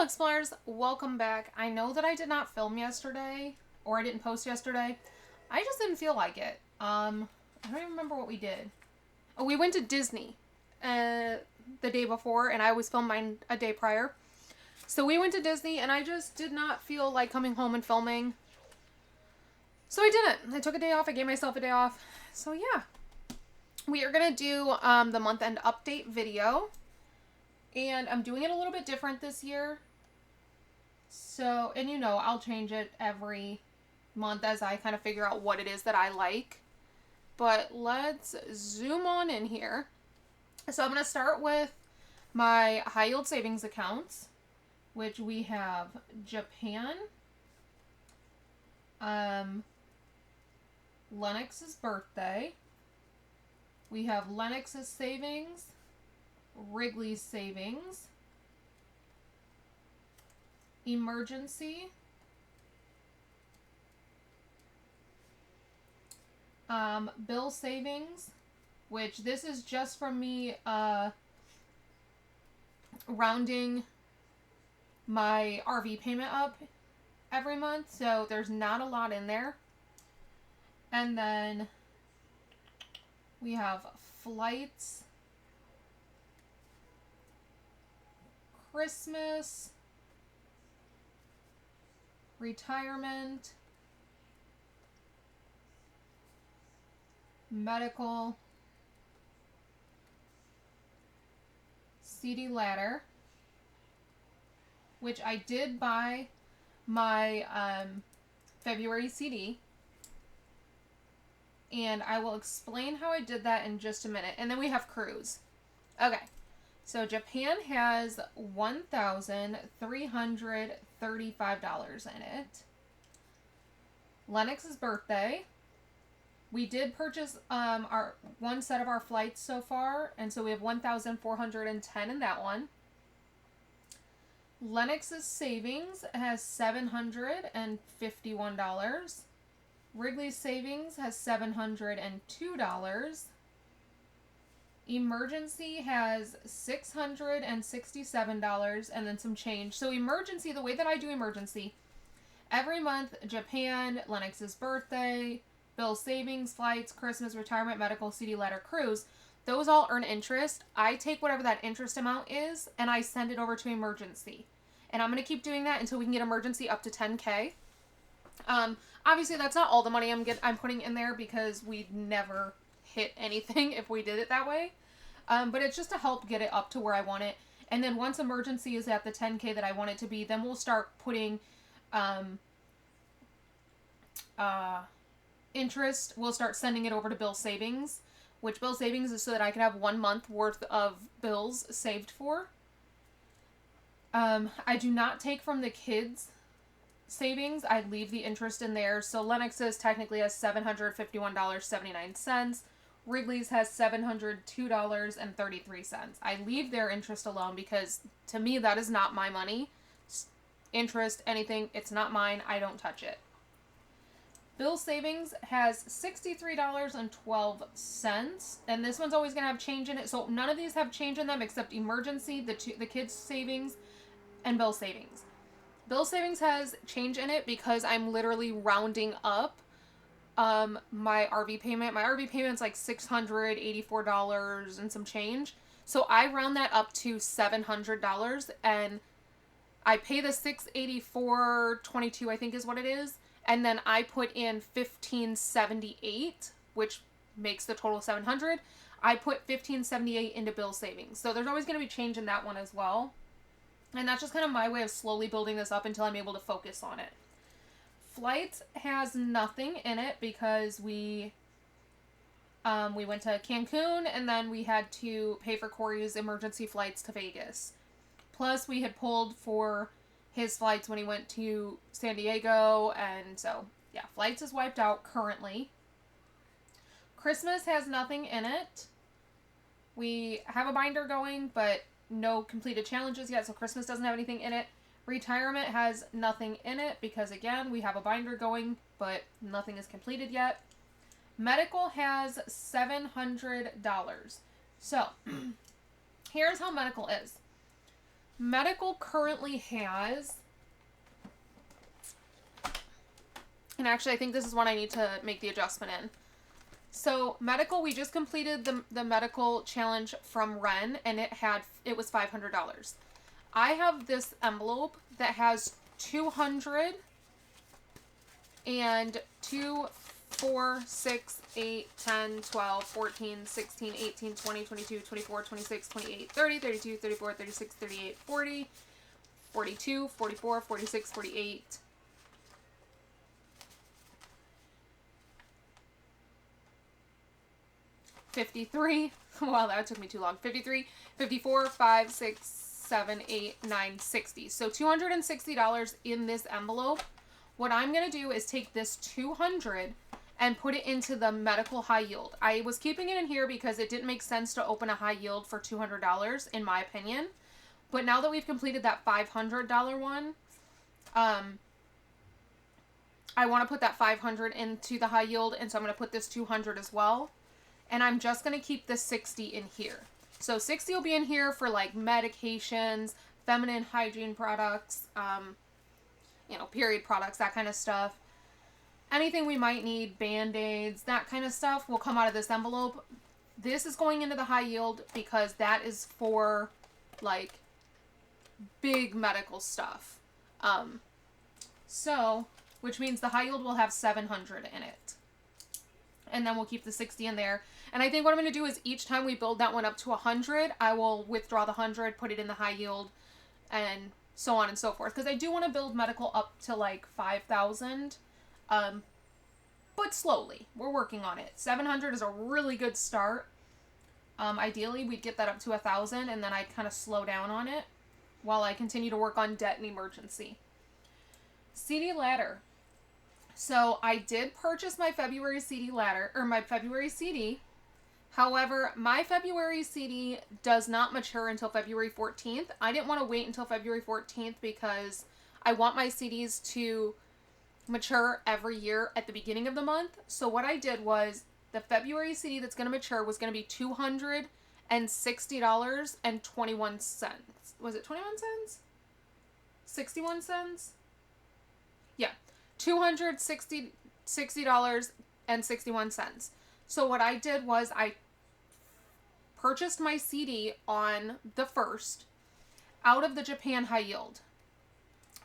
Hello Explorers, welcome back. I know that I did not film yesterday, or I didn't post yesterday. I just didn't feel like it. I don't even remember what we did. Oh, we went to Disney the day before, and I always film mine a day prior. So we went to Disney, and I just did not feel like coming home and filming. So I didn't. I took a day off. I gave myself a day off. So yeah. We are going to do the month-end update video. And I'm doing it a little bit different this year. So, and you know, I'll change it every month as I kind of figure out what it is that I like. But let's zoom on in here. So I'm going to start with my high yield savings accounts, which we have Japan, Lennox's birthday, we have Lennox's savings, Wrigley's savings, emergency, bill savings, which this is just from me rounding my RV payment up every month, so there's not a lot in there. And then we have flights, Christmas, retirement, medical, CD ladder, which I did buy my February CD, and I will explain how I did that in just a minute. And then we have cruise. Okay. So Japan has $1,335 in it. Lennox's birthday. We did purchase our one set of our flights so far, and so we have $1,410 in that one. Lennox's savings has $751. Wrigley's savings has $702. Emergency has $667 and then some change. So emergency, the way that I do emergency, every month, Japan, Lennox's birthday, bill savings, flights, Christmas, retirement, medical, CD ladder, cruise, those all earn interest. I take whatever that interest amount is and I send it over to emergency. And I'm going to keep doing that until we can get emergency up to 10K. Obviously that's not all the money I'm putting in there because we'd never hit anything if we did it that way. But it's just to help get it up to where I want it. And then once emergency is at the 10K that I want it to be, then we'll start putting interest. We'll start sending it over to bill savings, which bill savings is so that I can have 1 month worth of bills saved for. I do not take from the kids' savings. I leave the interest in there. So Lennox's technically has $751.79. Wrigley's has $702.33. I leave their interest alone because to me that is not my money. Interest, anything, it's not mine. I don't touch it. Bill savings has $63.12, and this one's always going to have change in it. So none of these have change in them except emergency, the kids' savings, and bill savings. Bill savings has change in it because I'm literally rounding up my RV payment. My RV payment's like $684 and some change. So I round that up to $700 and I pay the $684.22, I think is what it is. And then I put in $1,578, which makes the total $700. I put $1,578 into bill savings. So there's always going to be change in that one as well. And that's just kind of my way of slowly building this up until I'm able to focus on it. Flights has nothing in it because we went to Cancun and then we had to pay for Corey's emergency flights to Vegas. Plus we had pulled for his flights when he went to San Diego, and so yeah, flights is wiped out currently. Christmas has nothing in it. We have a binder going, but no completed challenges yet, so Christmas doesn't have anything in it. Retirement has nothing in it because, again, we have a binder going, but nothing is completed yet. Medical has $700. So, here's how medical is. Medical currently has, and actually I think this is one I need to make the adjustment in. So medical, we just completed the medical challenge from Ren, and it was $500. I have this envelope that has 200 and 2, 4, 6, 8, 10, 12, 14, 16, 18, 20, 22, 24, 26, 28, 30, 32, 34, 36, 38, 40, 42, 44, 46, 48, 53. Wow, that took me too long. 53, 54, 5, 6, 7, 8, 9, 60. So $260 in this envelope. What I'm going to do is take this 200 and put it into the medical high yield. I was keeping it in here because it didn't make sense to open a high yield for $200, in my opinion. But now that we've completed that $500 one, I want to put that 500 into the high yield, and so I'm going to put this 200 as well. And I'm just going to keep the 60 in here. So 60 will be in here for like medications, feminine hygiene products, period products, that kind of stuff. Anything we might need, Band-Aids, that kind of stuff will come out of this envelope. This is going into the high yield because that is for like big medical stuff. Which means the high yield will have 700 in it. And then we'll keep the 60 in there. And I think what I'm going to do is each time we build that one up to 100, I will withdraw the 100, put it in the high yield, and so on and so forth. Because I do want to build medical up to like 5,000. But slowly. We're working on it. 700 is a really good start. Ideally, we'd get that up to 1,000, and then I'd kind of slow down on it while I continue to work on debt and emergency. CD ladder. So I did purchase my February CD ladder, or my February CD. However, my February CD does not mature until February 14th. I didn't want to wait until February 14th because I want my CDs to mature every year at the beginning of the month. So what I did was the February CD that's going to mature was going to be $260.21. Was it 21 cents? 61 cents? Yeah. $260.61. So what I did was I purchased my CD on the 1st out of the Japan high yield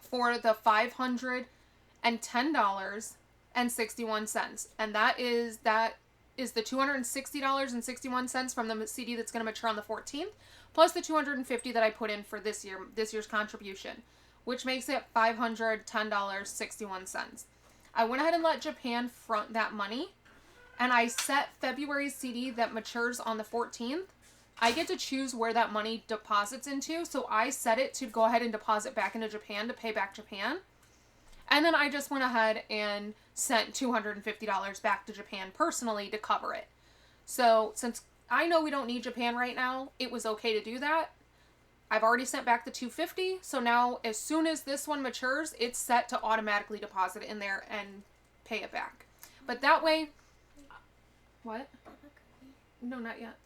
for the $510.61. And that is the $260.61 from the CD that's going to mature on the 14th, plus the $250 that I put in for this year's contribution, which makes it $510.61. I went ahead and let Japan front that money, and I set February CD that matures on the 14th. I get to choose where that money deposits into, so I set it to go ahead and deposit back into Japan to pay back Japan. And then I just went ahead and sent $250 back to Japan personally to cover it. So since I know we don't need Japan right now, it was okay to do that. I've already sent back the $250, so now as soon as this one matures, it's set to automatically deposit it in there and pay it back. But that way... What? No, not yet.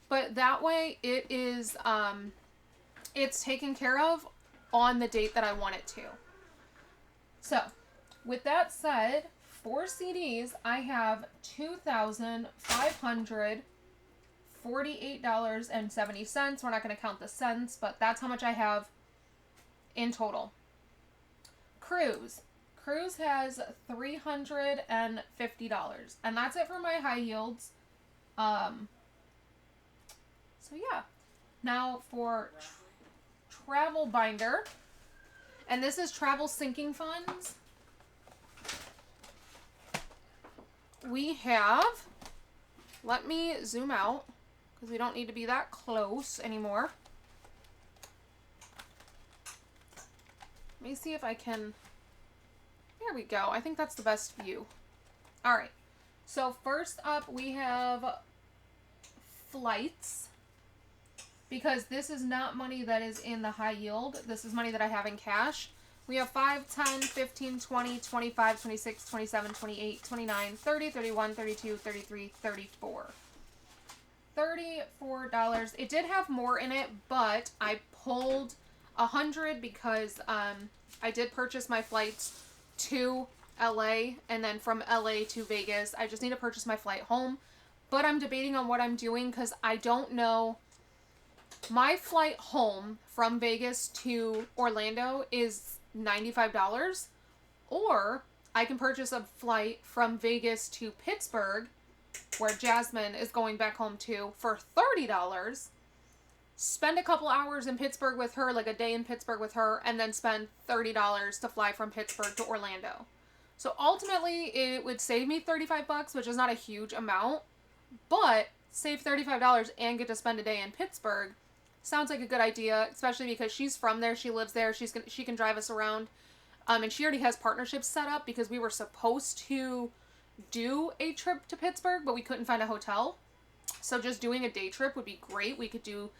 But that way it is, it's taken care of on the date that I want it to. So, with that said, for CDs, I have $2,548.70. We're not going to count the cents, but that's how much I have in total. Cruise has $350, and that's it for my high yields. So yeah. Now for travel binder, and this is travel sinking funds. We have, let me zoom out because we don't need to be that close anymore. Let me see if I can, there we go. I think that's the best view. All right. So first up we have flights, because this is not money that is in the high yield. This is money that I have in cash. We have 5, 10, 15, 20, 25, 26, 27, 28, 29, 30, 31, 32, 33, 34. $34. It did have more in it, but I pulled $100 because I did purchase my flights to LA and then from LA to Vegas. I just need to purchase my flight home. But I'm debating on what I'm doing because I don't know. My flight home from Vegas to Orlando is $95. Or I can purchase a flight from Vegas to Pittsburgh, where Jasmine is going back home to, for $30. Spend a couple hours in Pittsburgh with her, like a day in Pittsburgh with her, and then spend $30 to fly from Pittsburgh to Orlando. So ultimately, it would save me $35, which is not a huge amount, but save $35 and get to spend a day in Pittsburgh sounds like a good idea, especially because she's from there, she lives there, she can drive us around, and she already has partnerships set up because we were supposed to do a trip to Pittsburgh, but we couldn't find a hotel. So just doing a day trip would be great. We could do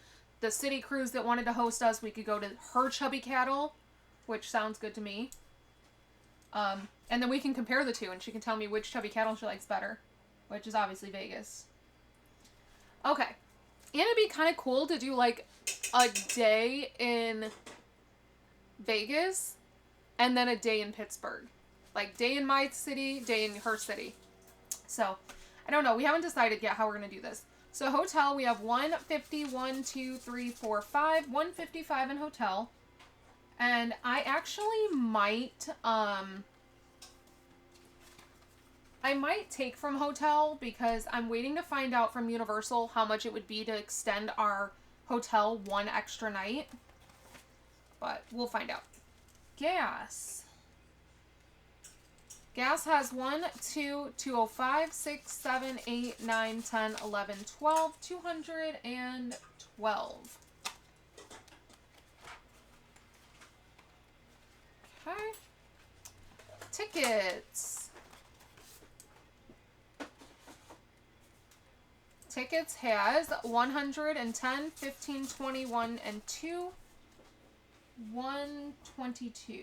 the city cruise that wanted to host us. We could go to her Chubby Cattle, which sounds good to me. And then we can compare the two, and she can tell me which Chubby Cattle she likes better, which is obviously Vegas. Okay. And it'd be kind of cool to do, like, a day in Vegas, and then a day in Pittsburgh. Like, day in my city, day in her city. So, I don't know. We haven't decided yet how we're going to do this. So, hotel, we have 150, 1, 2, 3, 4, 5. 155 in hotel. And I actually might, I might take from hotel because I'm waiting to find out from Universal how much it would be to extend our hotel one extra night. But we'll find out. Gas. Gas has 1, 2, 205, 6, 7, 8, 9, 10, 11, 12, 212. Okay. Tickets. Tickets has 110, 15, 21, and 2. 122.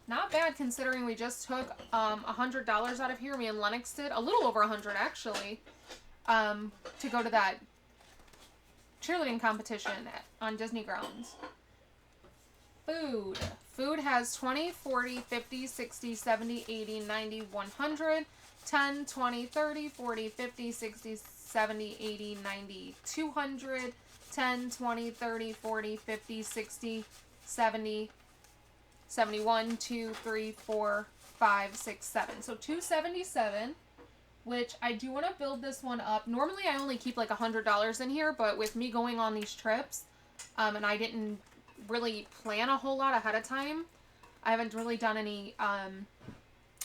Not bad considering we just took $100 out of here. Me and Lennox did. A little over 100 actually. To go to that cheerleading competition on Disney grounds. Food. Food has 20, 40, 50, 60, 70, 80, 90, 100, 10, 20, 30, 40, 50, 60, 70, 80, 90, 200, 10, 20, 30, 40, 50, 60, 70, 71, 2, 3, 4, 5, 6, 7. So 277, which I do want to build this one up. Normally I only keep like $100 in here, but with me going on these trips, and I didn't really plan a whole lot ahead of time. I haven't really done any, I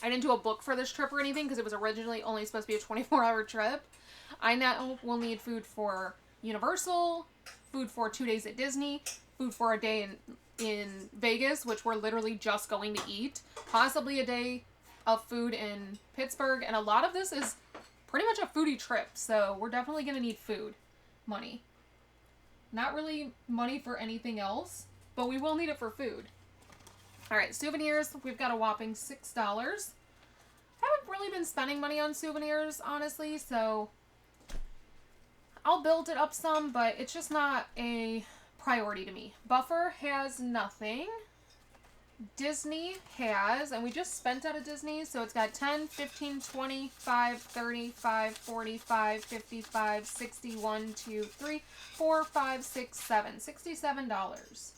didn't do a book for this trip or anything because it was originally only supposed to be a 24-hour trip. I now will need food for Universal, food for 2 days at Disney, food for a day in Vegas, which we're literally just going to eat, possibly a day of food in Pittsburgh, and a lot of this is pretty much a foodie trip, so we're definitely going to need food money. Not really money for anything else, but we will need it for food. Alright, souvenirs, we've got a whopping $6. Haven't really been spending money on souvenirs, honestly, so I'll build it up some, but it's just not a priority to me. Buffer has nothing. Disney has, and we just spent out of Disney, so it's got 10, 15, 25, 35, 45, 55, 61, 2, 3, 4, 5, 6, 7. $67.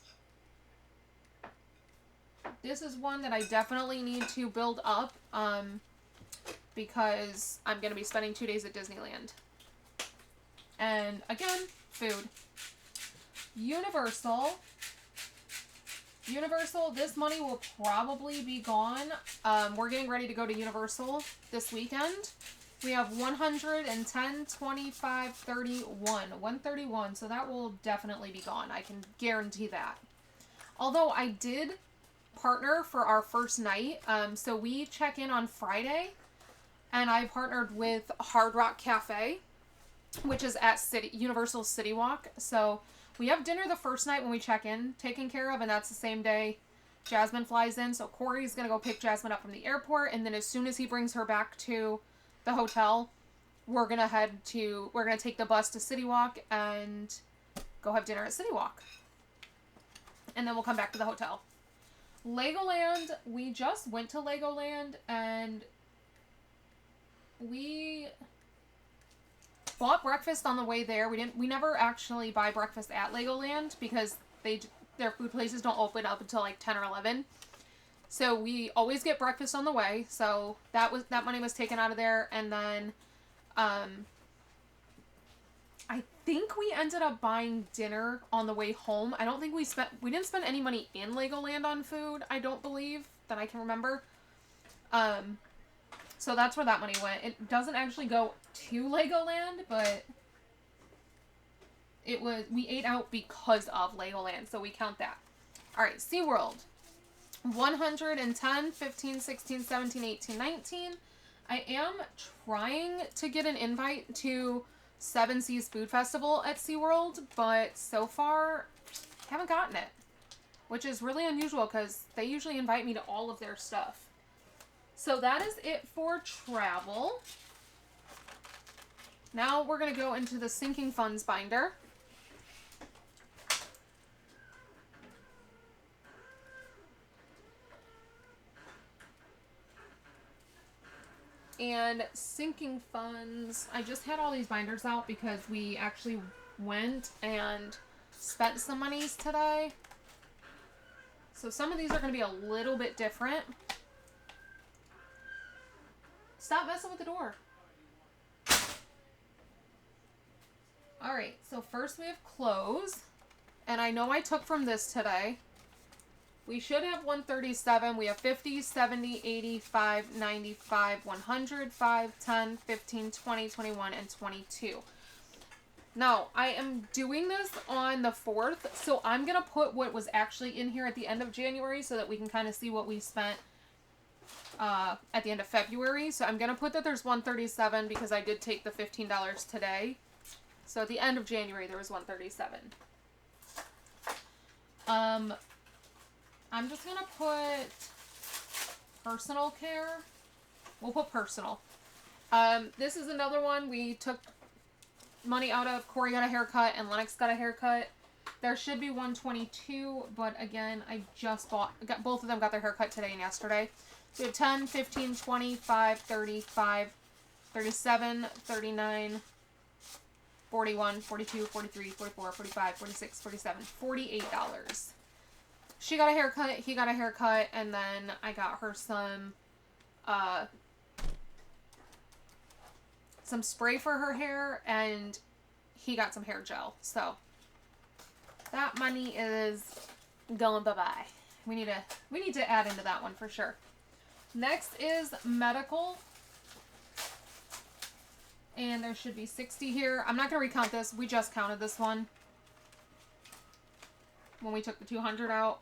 This is one that I definitely need to build up, because I'm going to be spending 2 days at Disneyland. And again, food. Universal, this money will probably be gone. We're getting ready to go to Universal this weekend. We have 110, 25, 31. 131, so that will definitely be gone. I can guarantee that. Although I did partner for our first night. So we check in on Friday, and I partnered with Hard Rock Cafe, which is at Universal City Walk. So we have dinner the first night when we check in, taken care of, and that's the same day Jasmine flies in. So Corey's going to go pick Jasmine up from the airport, and then as soon as he brings her back to the hotel, we're going to take the bus to City Walk and go have dinner at City Walk. and then we'll come back to the hotel. Legoland, we just went to Legoland, and we bought breakfast on the way there. We never actually buy breakfast at Legoland because their food places don't open up until like 10 or 11. So we always get breakfast on the way. So that money was taken out of there, and then I think we ended up buying dinner on the way home. I don't think we didn't spend any money in Legoland on food, I don't believe, that I can remember. So that's where that money went. It doesn't actually go to Legoland, but we ate out because of Legoland, so we count that. Alright, SeaWorld. 110, 15, 16, 17, 18, 19. I am trying to get an invite to Seven Seas Food Festival at SeaWorld, but so far, haven't gotten it. Which is really unusual because they usually invite me to all of their stuff. So that is it for travel. Now we're going to go into the sinking funds binder. And sinking funds, I just had all these binders out because we actually went and spent some monies today. So some of these are going to be a little bit different. Stop messing with the door. Alright, so first we have clothes. And I know I took from this today. We should have 137. We have 50, 70, 85, 95, 100, 5, 10, 15, 20, 21, and 22. Now, I am doing this on the 4th, so I'm going to put what was actually in here at the end of January so that we can kind of see what we spent at the end of February. So I'm going to put that there's 137 because I did take the $15 today. So at the end of January, there was 137. I'm just going to put personal care. We'll put personal. This is another one we took money out of. Corey got a haircut and Lennox got a haircut. There should be 122, but again, I just both of them got their haircut today and yesterday. So we have 10, 15, 25, 35, 37, 39, 41, 42, 43, 44, 45, 46, 47, $48. She got a haircut, he got a haircut, and then I got her some spray for her hair, and he got some hair gel. So that money is going bye-bye. We need to add into that one for sure. Next is medical. And there should be 60 here. I'm not going to recount this. We just counted this one when we took the 200 out.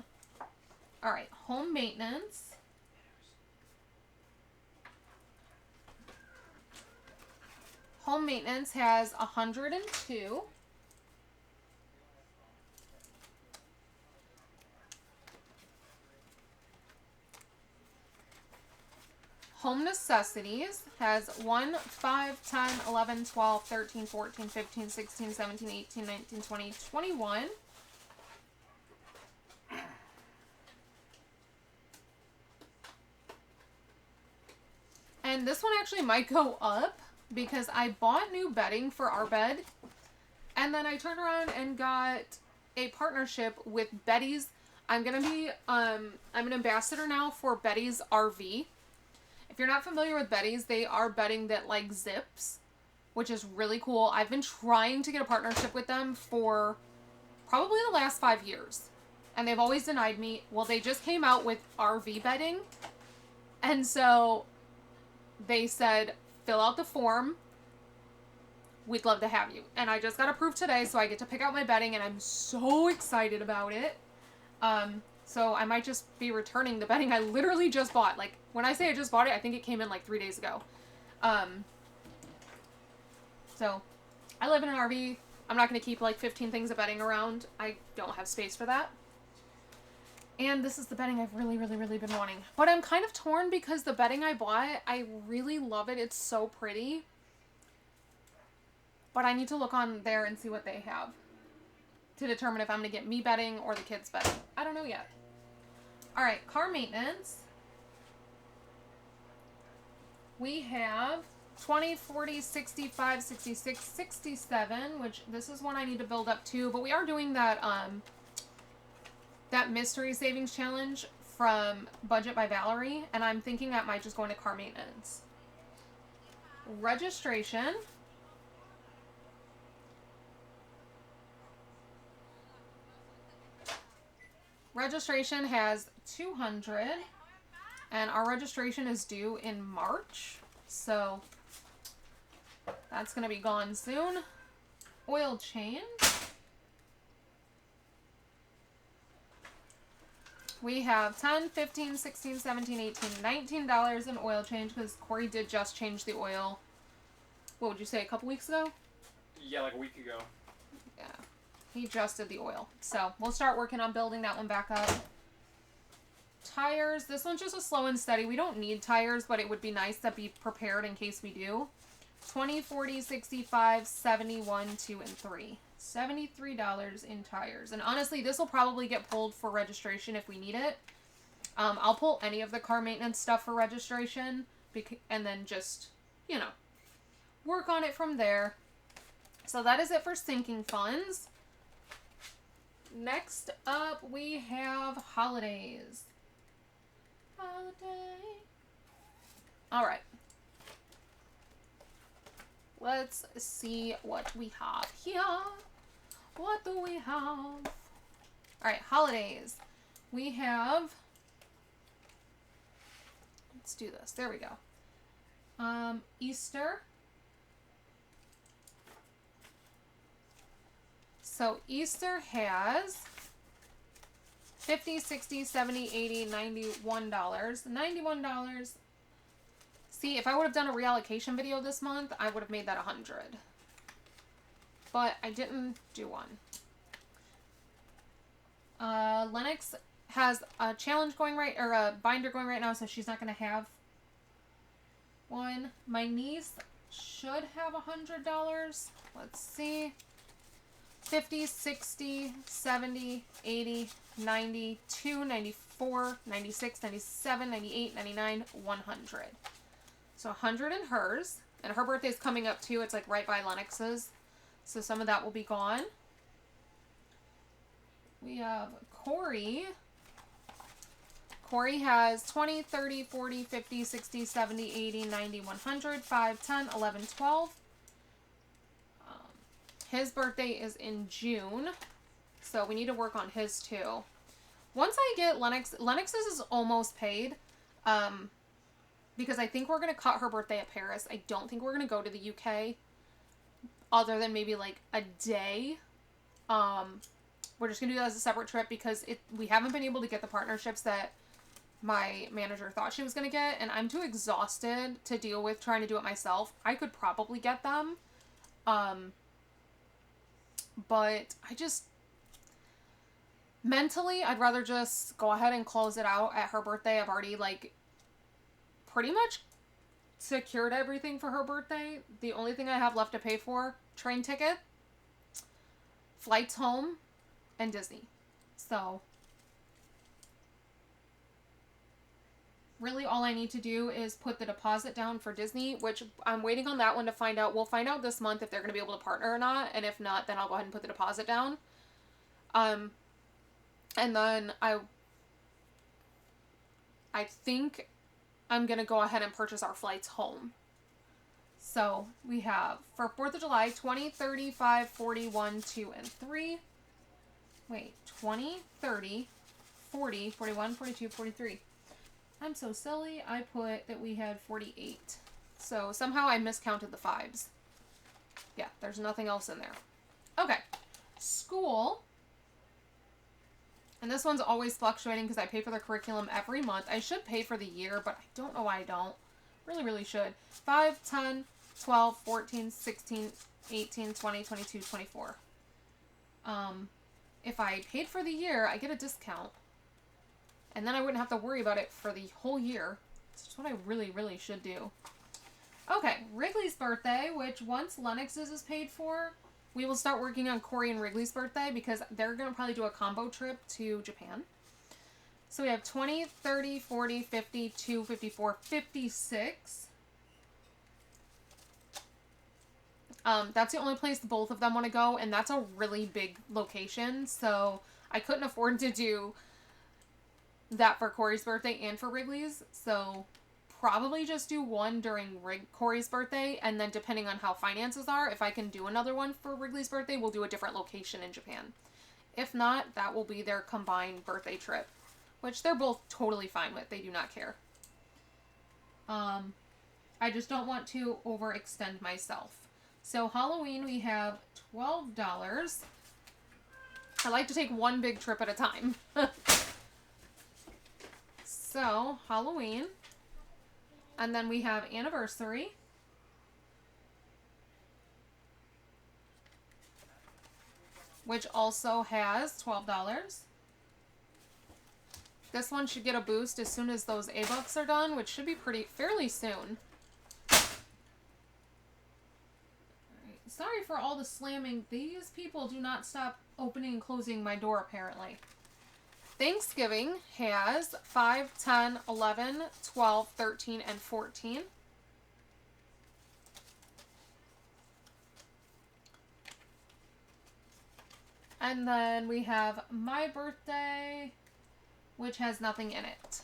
All right, home maintenance. Home maintenance has 102. Home necessities has 1, 5, 10, 11, 12, 13, 14, 15, 16, 17, 18, 19, 20, 21. And this one actually might go up because I bought new bedding for our bed. And then I turned around and got a partnership with Betty's. I'm going to be, I'm an ambassador now for Betty's RV. If you're not familiar with Betty's, they are bedding that like zips, which is really cool. I've been trying to get a partnership with them for probably the last 5 years. And they've always denied me. Well, they just came out with RV bedding. And so they said, fill out the form. We'd love to have you. And I just got approved today, so I get to pick out my bedding, and I'm so excited about it. So I might just be returning the bedding I literally just bought. Like, when I say I just bought it, I think it came in like 3 days ago. So I live in an RV. I'm not going to keep like 15 things of bedding around. I don't have space for that. And this is the bedding I've really, really, really been wanting. But I'm kind of torn because the bedding I bought, I really love it. It's so pretty. But I need to look on there and see what they have. to determine if I'm going to get me bedding or the kids bedding. I don't know yet. All right, car maintenance. We have 20, 40, 65, 66, 67, which this is one I need to build up to, but we are doing that that mystery savings challenge from Budget by Valerie, and I'm thinking that might just go into car maintenance. Registration. Registration has 200, and our registration is due in March, so that's going to be gone soon. Oil change. We have $10, $15, $16, $17, $18, $19 in oil change because Corey did just change the oil. What would you say, a couple weeks ago? Yeah, like a week ago. Yeah. He just did the oil. So we'll start working on building that one back up. Tires. This one's just a slow and steady. We don't need tires, but it would be nice to be prepared in case we do. 20, 40, 65, 71, 2, and 3. $73 in tires. And honestly, this will probably get pulled for registration if we need it. I'll pull any of the car maintenance stuff for registration and then just, you know, work on it from there. So that is it for sinking funds. Next up, we have holidays. Holiday. All right. Let's see what we have here. What do we have? All right, holidays. We have, let's do this. There we go. Easter. So Easter has $50, $60, $70, $80, $91. $91. See, if I would have done a reallocation video this month, I would have made that 100. But I didn't do one. Lennox has a challenge going right, or a binder going right now, so she's not going to have one. My niece should have $100. Let's see. 50, 60, 70, 80, 92, 94, 96, 97, 98, 99, 100. So 100 in hers. And her birthday's coming up too. It's like right by Lennox's. So some of that will be gone. We have Corey. Corey has 20, 30, 40, 50, 60, 70, 80, 90, 100, 5, 10, 11, 12. His birthday is in June. So we need to work on his too. Once I get Lennox's is almost paid. Because I think we're going to cut her birthday at Paris. I don't think we're going to go to the UK. Other than maybe like a day. We're just going to do that as a separate trip because we haven't been able to get the partnerships that my manager thought she was going to get. And I'm too exhausted to deal with trying to do it myself. I could probably get them. But I just... mentally, I'd rather just go ahead and close it out at her birthday. I've already like... pretty much secured everything for her birthday. The only thing I have left to pay for, train ticket, flights home, and Disney. So, really all I need to do is put the deposit down for Disney, which I'm waiting on that one to find out. We'll find out this month if they're going to be able to partner or not, and if not, then I'll go ahead and put the deposit down. And then I think I'm going to go ahead and purchase our flights home. So we have, for 4th of July, 20, 35, 41, 2, and 3. Wait, 20, 30, 40, 41, 42, 43. I'm so silly. I put that we had 48. So somehow I miscounted the 5s. Yeah, there's nothing else in there. Okay. School. And this one's always fluctuating because I pay for the curriculum every month. I should pay for the year, but I don't know why I don't. Really, really should. 5, 10, 12, 14, 16, 18, 20, 22, 24. If I paid for the year, I get a discount. And then I wouldn't have to worry about it for the whole year. It's just what I really, really should do. Okay, Wrigley's birthday, which once Lennox's is paid for, we will start working on Corey and Wrigley's birthday because they're going to probably do a combo trip to Japan. So we have 20, 30, 40, 52, 54, 56. That's the only place both of them want to go, and that's a really big location, so I couldn't afford to do that for Corey's birthday and for Wrigley's, so probably just do one during Corey's birthday, and then depending on how finances are, if I can do another one for Wrigley's birthday, we'll do a different location in Japan. If not, that will be their combined birthday trip, which they're both totally fine with. They do not care. I just don't want to overextend myself. So Halloween, we have $12. I like to take one big trip at a time. So, Halloween. And then we have anniversary. Which also has $12. This one should get a boost as soon as those A-Bucks are done, which should be fairly soon. Sorry for all the slamming. These people do not stop opening and closing my door, apparently. Thanksgiving has 5, 10, 11, 12, 13, and 14. And then we have my birthday, which has nothing in it.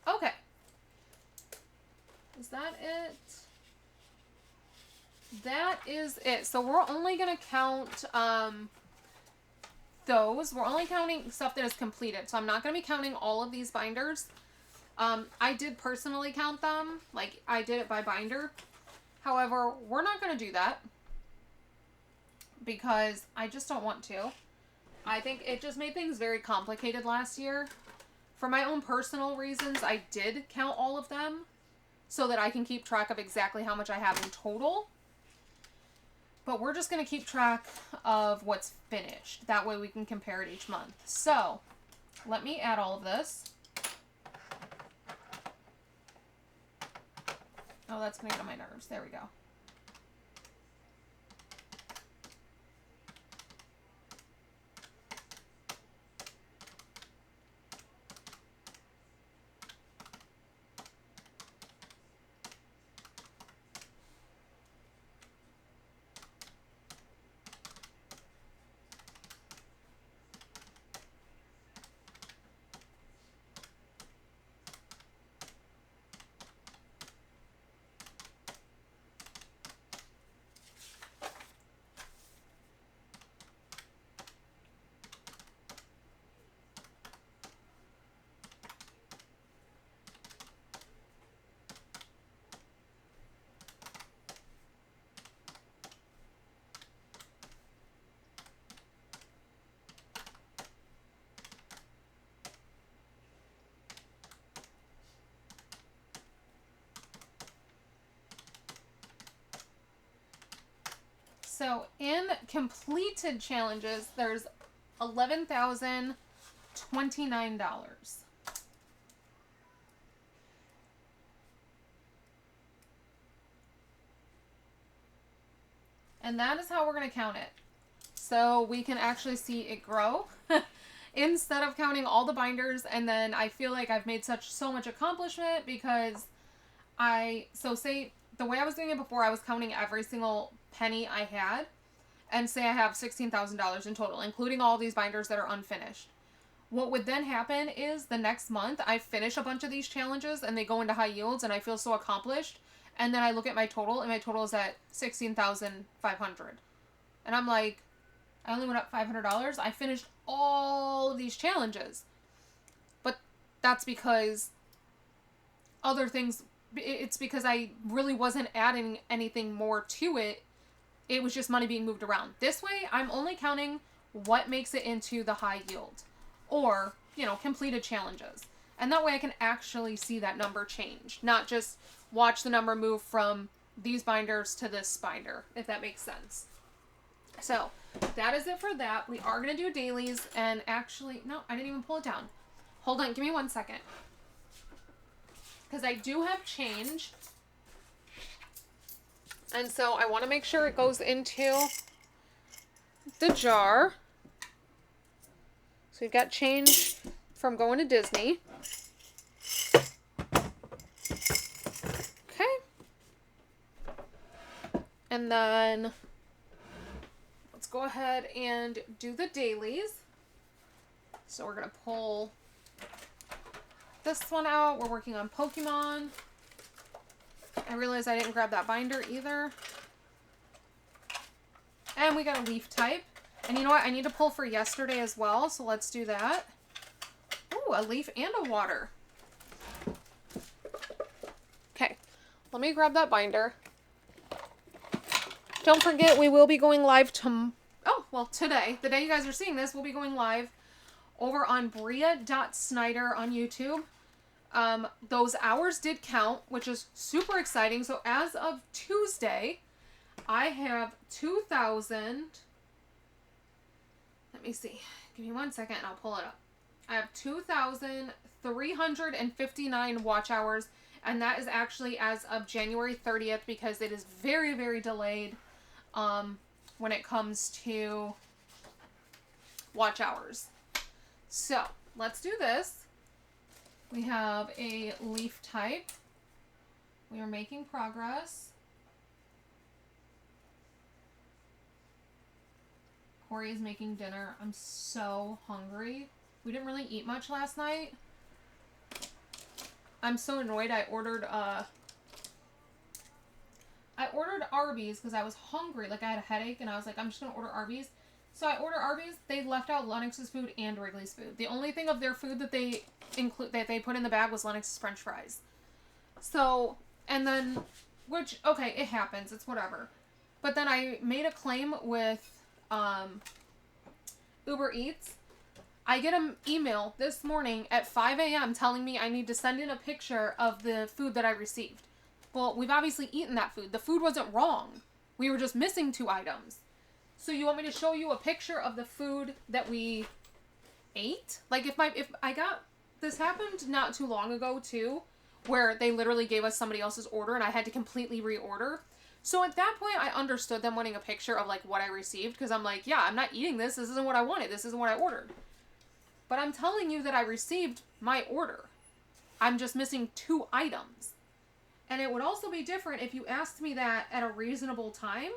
Okay. Is that it? That is it. So we're only going to count those. We're only counting stuff that is completed. So I'm not going to be counting all of these binders. I did personally count them. Like, I did it by binder. However, we're not going to do that because I just don't want to. I think it just made things very complicated last year. For my own personal reasons, I did count all of them so that I can keep track of exactly how much I have in total. But we're just going to keep track of what's finished. That way we can compare it each month. So, let me add all of this. Oh, that's going to get on my nerves. There we go. So in completed challenges, there's $11,029. And that is how we're going to count it. So we can actually see it grow instead of counting all the binders. And then I feel like I've made so much accomplishment because say the way I was doing it before, I was counting every single penny I had, and say I have $16,000 in total, including all these binders that are unfinished. What would then happen is the next month I finish a bunch of these challenges and they go into high yields and I feel so accomplished, and then I look at my total and my total is at $16,500, and I'm like, I only went up $500. I finished all of these challenges, but that's because it's because I really wasn't adding anything more to it. It was just money being moved around. This way, I'm only counting what makes it into the high yield or, completed challenges. And that way I can actually see that number change, not just watch the number move from these binders to this binder, if that makes sense. So, that is it for that. We are going to do dailies, and actually, no, I didn't even pull it down. Hold on, give me 1 second. Because I do have change. And so I want to make sure it goes into the jar. So we've got change from going to Disney. Okay. And then let's go ahead and do the dailies. So we're going to pull this one out. We're working on Pokemon. I realized I didn't grab that binder either. And we got a leaf type. And you know what? I need to pull for yesterday as well. So let's do that. Ooh, a leaf and a water. Okay. Let me grab that binder. Don't forget, we will be going live today. The day you guys are seeing this, we'll be going live over on Bria.Snyder on YouTube. Those hours did count, which is super exciting. So as of Tuesday, I have 2,000. Let me see. Give me 1 second and I'll pull it up. I have 2,359 watch hours, and that is actually as of January 30th because it is very, very delayed when it comes to watch hours. So let's do this. We have a leaf type. We are making progress. Corey is making dinner. I'm so hungry. We didn't really eat much last night. I'm so annoyed. I ordered Arby's because I was hungry. Like I had a headache and I was like, I'm just going to order Arby's. So I ordered Arby's. They left out Lennox's food and Wrigley's food. The only thing of their food that they put in the bag was Lennox's French fries. So, and then, okay, it happens. It's whatever. But then I made a claim with Uber Eats. I get an email this morning at 5 a.m. telling me I need to send in a picture of the food that I received. Well, we've obviously eaten that food. The food wasn't wrong. We were just missing 2 items. So you want me to show you a picture of the food that we ate? Like if I got, this happened not too long ago too, where they literally gave us somebody else's order and I had to completely reorder. So at that point I understood them wanting a picture of like what I received because I'm like, yeah, I'm not eating this. This isn't what I wanted. This isn't what I ordered. But I'm telling you that I received my order. I'm just missing 2 items. And it would also be different if you asked me that at a reasonable time.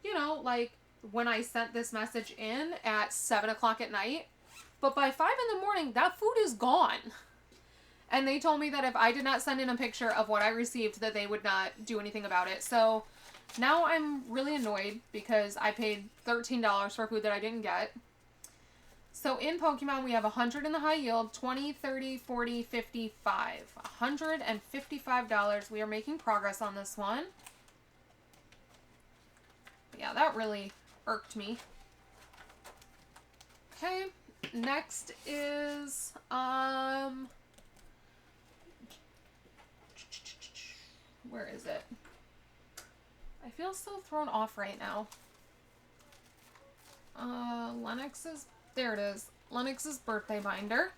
You know, like when I sent this message in at 7 o'clock at night. But by 5 in the morning, that food is gone. And they told me that if I did not send in a picture of what I received, that they would not do anything about it. So now I'm really annoyed because I paid $13 for food that I didn't get. So in Pokemon, we have 100 in the high yield, 20, 30, 40, 55. $155. We are making progress on this one. Yeah, that really irked me. Okay, next is, where is it? I feel so thrown off right now. Lennox's, there it is. Lennox's birthday binder.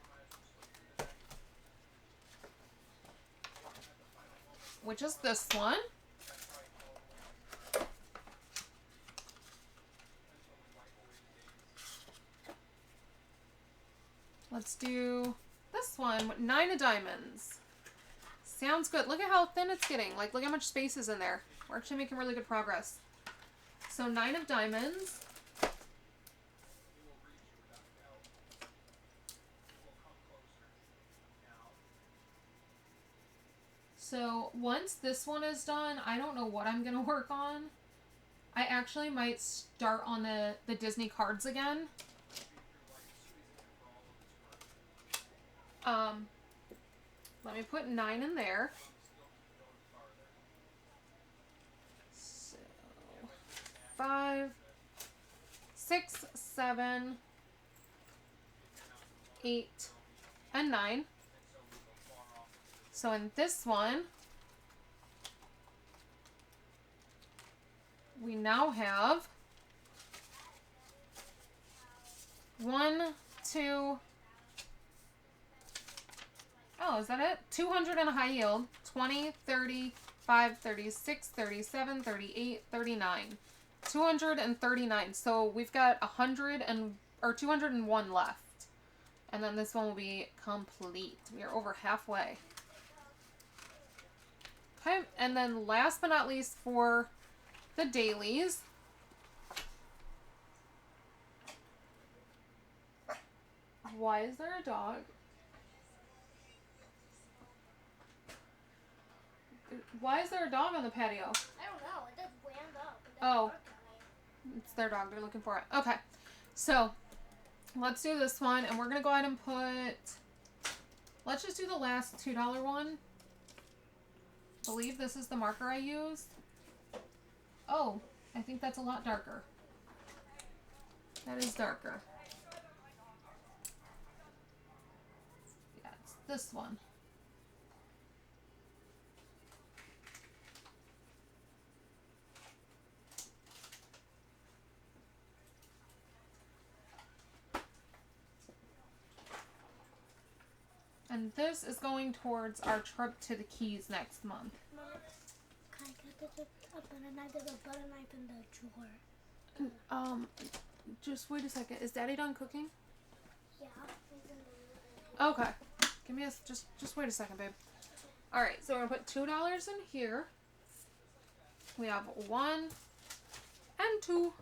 Which is this one. Let's do this one with 9 of diamonds. Sounds good. Look at how thin it's getting. Like, look how much space is in there. We're actually making really good progress. So 9 of diamonds. So once this one is done, I don't know what I'm going to work on. I actually might start on the Disney cards again. Let me put 9 in there. So 5, 6, 7, 8, and 9. So in this one, we now have 1, 2, oh, is that it? 200 in a high yield, 20, 30, 35, 36, 37, 38, 39. 239. So we've got 201 left. And then this one will be complete. We are over halfway. Okay, and then last but not least for the dailies. Why is there a dog? Why is there a dog on the patio? I don't know. It just ran up. Oh. It's their dog. They're looking for it. Okay. So, let's do this one. And we're going to go ahead and put... Let's just do the last $2 one. I believe this is the marker I used. Oh. I think that's a lot darker. That is darker. Yeah, it's this one. And this is going towards our trip to the Keys next month. Mom, can I get a butter knife? There's a butter knife in the drawer. Just wait a second. Is Daddy done cooking? Yeah. He's in the Okay. Give me just wait a second, babe. All right, so we're gonna put $2 in here. We have 1 and 2.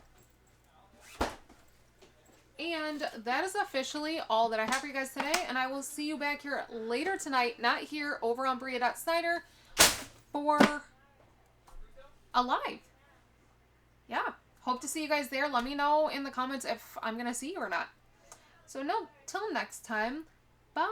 And that is officially all that I have for you guys today. And I will see you back here later tonight, not here, over on Bria.Snyder for a live. Yeah. Hope to see you guys there. Let me know in the comments if I'm going to see you or not. So, no, till next time. Bye.